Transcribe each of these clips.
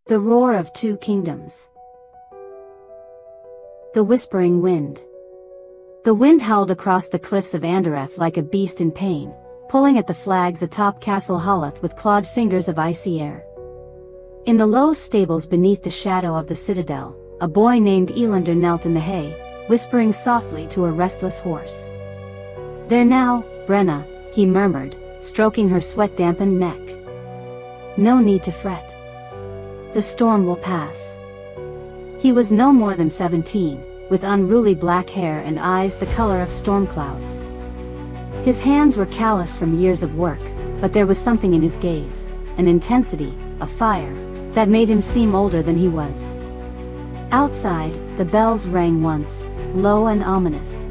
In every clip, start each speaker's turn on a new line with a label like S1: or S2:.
S1: The roar of two kingdoms. The whispering wind. The wind howled across the cliffs of Andereth like a beast in pain, pulling at the flags atop Castle Halath with clawed fingers of icy air. In the low stables beneath the shadow of the citadel, a boy named Elander knelt in the hay, whispering softly to a restless horse. "There now, Brenna," he murmured, stroking her sweat-dampened neck. "No need to fret. The storm will pass." He was no more than 17, with unruly black hair and eyes the color of storm clouds. His hands were calloused from years of work, but there was something in his gaze, an intensity, a fire, that made him seem older than he was. Outside, the bells rang once, low and ominous.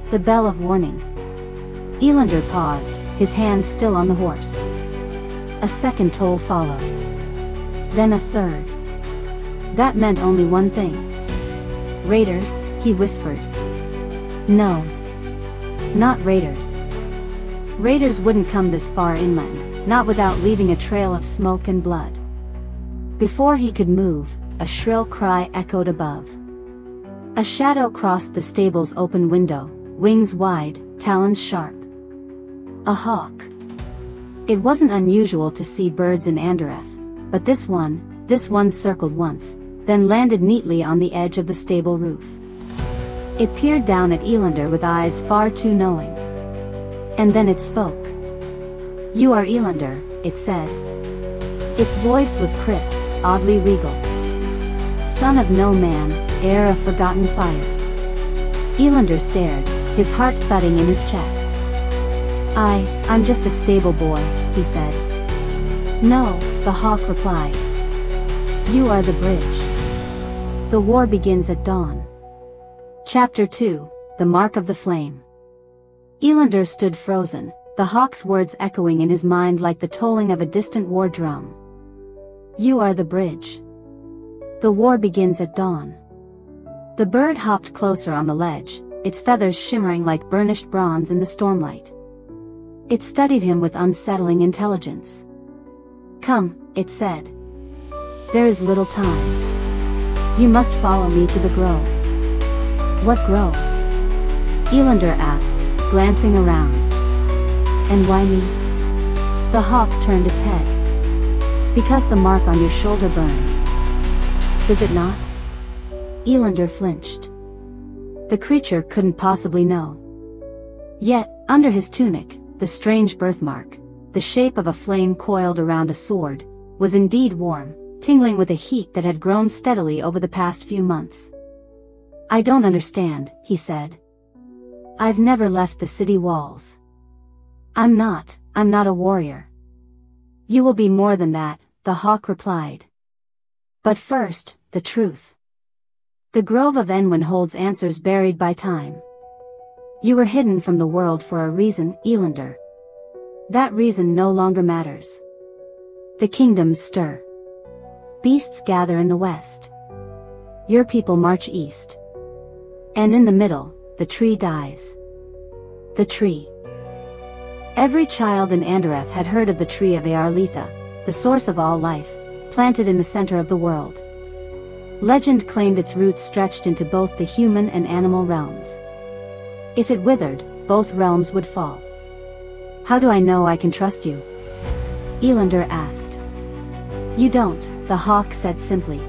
S1: The bell of warning. Elander paused, his hands still on the horse. A second toll followed. Then a third. That meant only one thing. "Raiders," he whispered. "No. Not raiders. Raiders wouldn't come this far inland, not without leaving a trail of smoke and blood." Before he could move, a shrill cry echoed above. A shadow crossed the stable's open window, wings wide, talons sharp. A hawk. It wasn't unusual to see birds in Andereth, but this one circled once, then landed neatly on the edge of the stable roof. It peered down at Elander with eyes far too knowing. And then it spoke. "You are Elander," it said. Its voice was crisp, oddly regal. "Son of no man, heir of forgotten fire." Elander stared, his heart thudding in his chest. I'm just a stable boy," he said. "No," the hawk replied. "You are the bridge. The war begins at dawn." Chapter 2, The Mark of the Flame. Elander stood frozen, the hawk's words echoing in his mind like the tolling of a distant war drum. "You are the bridge. The war begins at dawn." The bird hopped closer on the ledge, its feathers shimmering like burnished bronze in the stormlight. It studied him with unsettling intelligence. "Come," it said. "There is little time. You must follow me to the grove." "What grove?" Elander asked, glancing around. "And why me?" The hawk turned its head. "Because the mark on your shoulder burns." "Does it not?" Elander flinched. The creature couldn't possibly know. Yet, under his tunic, the strange birthmark, the shape of a flame coiled around a sword, was indeed warm, tingling with a heat that had grown steadily over the past few months. "I don't understand," he said. "I've never left the city walls. I'm not a warrior." "You will be more than that," the hawk replied. "But first, the truth. The Grove of Enwyn holds answers buried by time. You were hidden from the world for a reason, Elander. That reason no longer matters. The kingdoms stir. Beasts gather in the west. Your people march east. And in the middle, the tree dies. The tree." Every child in Andereth had heard of the tree of Earletha, the source of all life, planted in the center of the world. Legend claimed its roots stretched into both the human and animal realms. If it withered, both realms would fall. "How do I know I can trust you?" Elander asked. "You don't," the hawk said simply.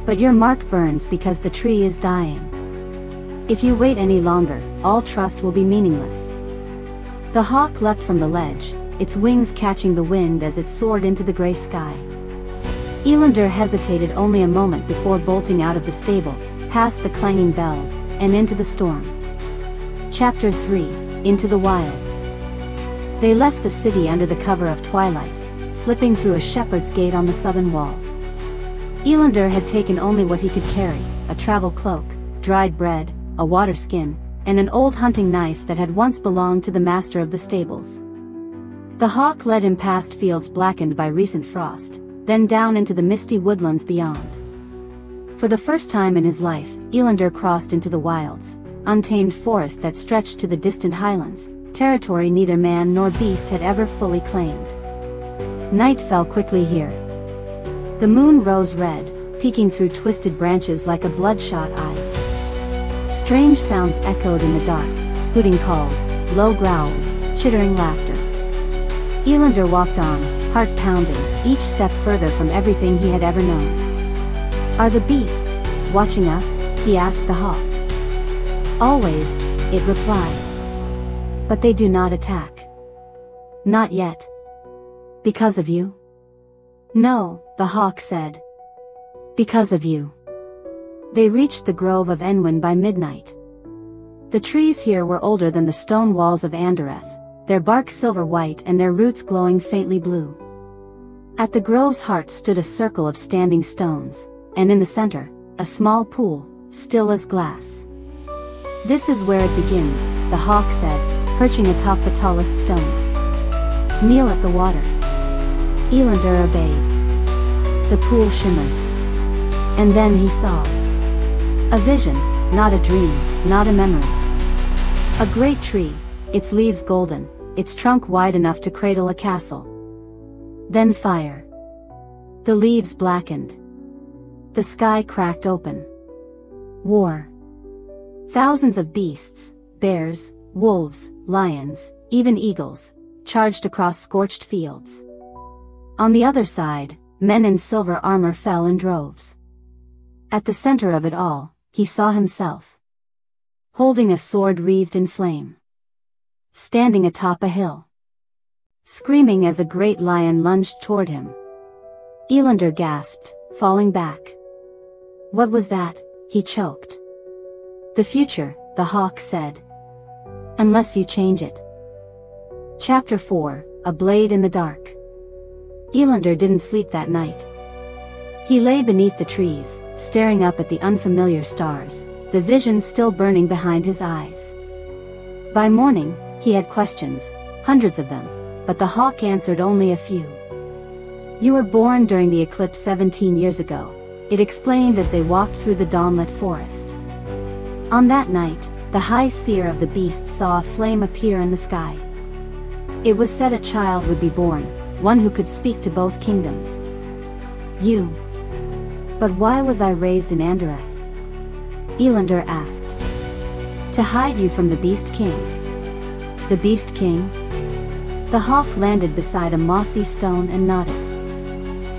S1: "But your mark burns because the tree is dying. If you wait any longer, all trust will be meaningless." The hawk leapt from the ledge, its wings catching the wind as it soared into the gray sky. Elander hesitated only a moment before bolting out of the stable, past the clanging bells, and into the storm. Chapter 3, Into the Wilds. They left the city under the cover of twilight, slipping through a shepherd's gate on the southern wall. Elander had taken only what he could carry, a travel cloak, dried bread, a water skin, and an old hunting knife that had once belonged to the master of the stables. The hawk led him past fields blackened by recent frost, then down into the misty woodlands beyond. For the first time in his life, Elander crossed into the wilds, untamed forest that stretched to the distant highlands, territory neither man nor beast had ever fully claimed. Night fell quickly here. The moon rose red, peeking through twisted branches like a bloodshot eye. Strange sounds echoed in the dark, hooting calls, low growls, chittering laughter. Elander walked on, heart pounding, each step further from everything he had ever known. "Are the beasts watching us?" he asked the hawk. "Always," it replied. "But they do not attack." "Not yet." "Because of you?" "No," the hawk said. "Because of you." They reached the grove of Enwin by midnight. The trees here were older than the stone walls of Andereth, their bark silver white and their roots glowing faintly blue. At the grove's heart stood a circle of standing stones, and in the center, a small pool, still as glass. "This is where it begins," the hawk said, perching atop the tallest stone. "Kneel at the water." Elander obeyed. The pool shimmered. And then he saw. A vision, not a dream, not a memory. A great tree, its leaves golden, its trunk wide enough to cradle a castle. Then fire. The leaves blackened. The sky cracked open. War. Thousands of beasts, bears, wolves, lions, even eagles, charged across scorched fields. On the other side, men in silver armor fell in droves. At the center of it all, he saw himself. Holding a sword wreathed in flame. Standing atop a hill. Screaming as a great lion lunged toward him. Elander gasped, falling back. "What was that?" he choked. "The future," the hawk said. "Unless you change it." Chapter 4, A Blade in the Dark. Elander didn't sleep that night. He lay beneath the trees, staring up at the unfamiliar stars, the vision still burning behind his eyes. By morning, he had questions, hundreds of them, but the hawk answered only a few. "You were born during the eclipse 17 years ago," it explained as they walked through the dawnlit forest. On that night, the high seer of the beasts saw a flame appear in the sky. It was said a child would be born, one who could speak to both kingdoms. "You. But why was I raised in Andereth?" Elander asked. "To hide you from the Beast King." "The Beast King?" The hawk landed beside a mossy stone and nodded.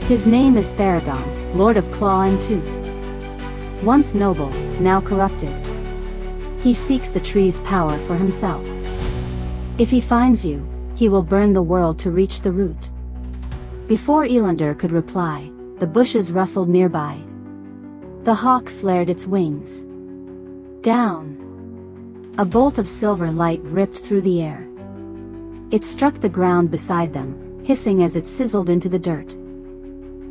S1: "His name is Theragon, Lord of Claw and Tooth. Once noble, now corrupted. He seeks the tree's power for himself. If he finds you, he will burn the world to reach the root." Before Elander could reply, the bushes rustled nearby. The hawk flared its wings. Down. A bolt of silver light ripped through the air. It struck the ground beside them, hissing as it sizzled into the dirt.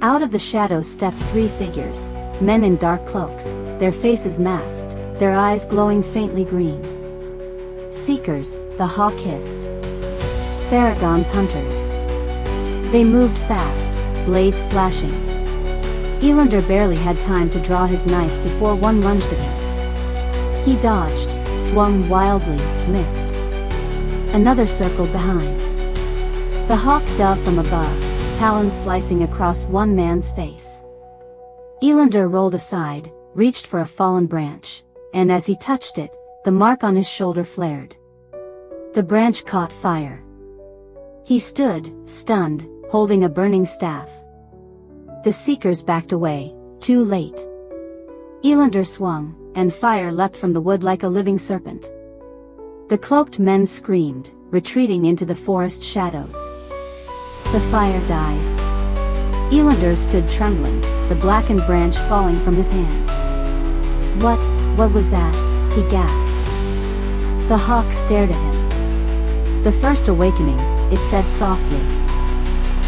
S1: Out of the shadows stepped three figures, men in dark cloaks, their faces masked, their eyes glowing faintly green. "Seekers," the hawk hissed. "Theragon's hunters." They moved fast, blades flashing. Elander barely had time to draw his knife before one lunged at him. He dodged, swung wildly, missed. Another circled behind. The hawk dove from above, talons slicing across one man's face. Elander rolled aside, reached for a fallen branch, and as he touched it, the mark on his shoulder flared. The branch caught fire. He stood, stunned, holding a burning staff. The seekers backed away, too late. Elander swung, and fire leapt from the wood like a living serpent. The cloaked men screamed, retreating into the forest shadows. The fire died. Elander stood trembling, the blackened branch falling from his hand. What was that?" he gasped. The hawk stared at him. "The first awakening," it said softly.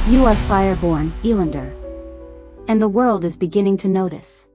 S1: "You are fireborn, Elander. And the world is beginning to notice."